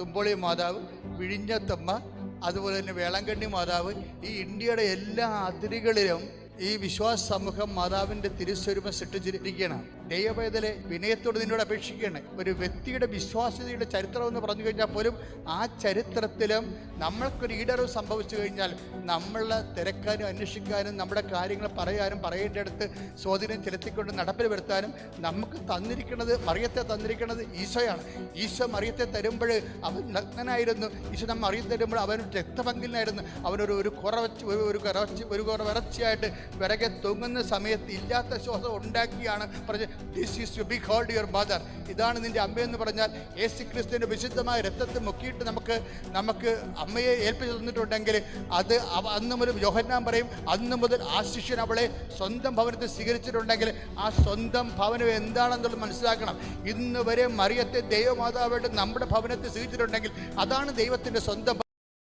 തുമ്പോളി മാതാവ്, വിഴിഞ്ഞത്തമ്മ, അതുപോലെ തന്നെ വേളങ്കണ്ണി മാതാവ്, ഈ ഇന്ത്യയുടെ എല്ലാ അതിരുകളിലും ഈ വിശ്വാസ സമൂഹം മാതാവിൻ്റെ തിരുസ്വരൂപം സൃഷ്ടിച്ചിരിക്കുകയാണ്. ദൈവവേദലെ വിനയത്തോട് നിന്നോട് അപേക്ഷിക്കുകയാണ്. ഒരു വ്യക്തിയുടെ വിശ്വാസ്യതയുടെ ചരിത്രം എന്ന് പറഞ്ഞു കഴിഞ്ഞാൽ പോലും ആ ചരിത്രത്തിലും നമ്മൾക്കൊരു ഈടറിവ് സംഭവിച്ചു കഴിഞ്ഞാൽ നമ്മളെ തിരക്കാനും അന്വേഷിക്കാനും നമ്മുടെ കാര്യങ്ങൾ പറയാനും പറയേണ്ടടുത്ത് സ്വാധീനം ചെലുത്തിക്കൊണ്ട് നടപ്പിൽ വരുത്താനും നമുക്ക് തന്നിരിക്കുന്നത്, മറിയത്തെ തന്നിരിക്കുന്നത് ഈശോയാണ്. ഈശോ മറിയത്തെ തരുമ്പോൾ അവൻ നഗ്നനായിരുന്നു. ഈശോ നമ്മൾ മറിയം തരുമ്പോൾ അവൻ രക്തപങ്കിലായിരുന്നു. അവനൊരു കുറച്ചിയായിട്ട് വിറകെ തൂങ്ങുന്ന സമയത്ത് ഇല്ലാത്ത ശ്വാസം ഉണ്ടാക്കിയാണ് പറഞ്ഞ് this is to be called your mother. ഇതാണ് നിൻ്റെ അമ്മയെന്ന് പറഞ്ഞാൽ യേശു ക്രിസ്തുവിൻ്റെ വിശുദ്ധമായ രക്തത്തെ മുക്കിയിട്ട് നമുക്ക് അമ്മയെ ഏൽപ്പിച്ചു തന്നിട്ടുണ്ടെങ്കിൽ അത് അന്ന് മുതൽ യോഹന്നാൻ പറയും, അന്ന് മുതൽ ആ ശിഷ്യൻ അവളെ സ്വന്തം ഭവനത്തിൽ സ്വീകരിച്ചിട്ടുണ്ടെങ്കിൽ ആ സ്വന്തം ഭവനം എന്താണെന്നുള്ളത് മനസ്സിലാക്കണം. ഇന്ന് വരെ മറിയത്തെ ദൈവമാതാവായിട്ട് നമ്മുടെ ഭവനത്തിൽ സ്വീകരിച്ചിട്ടുണ്ടെങ്കിൽ അതാണ് ദൈവത്തിൻ്റെ സ്വന്തം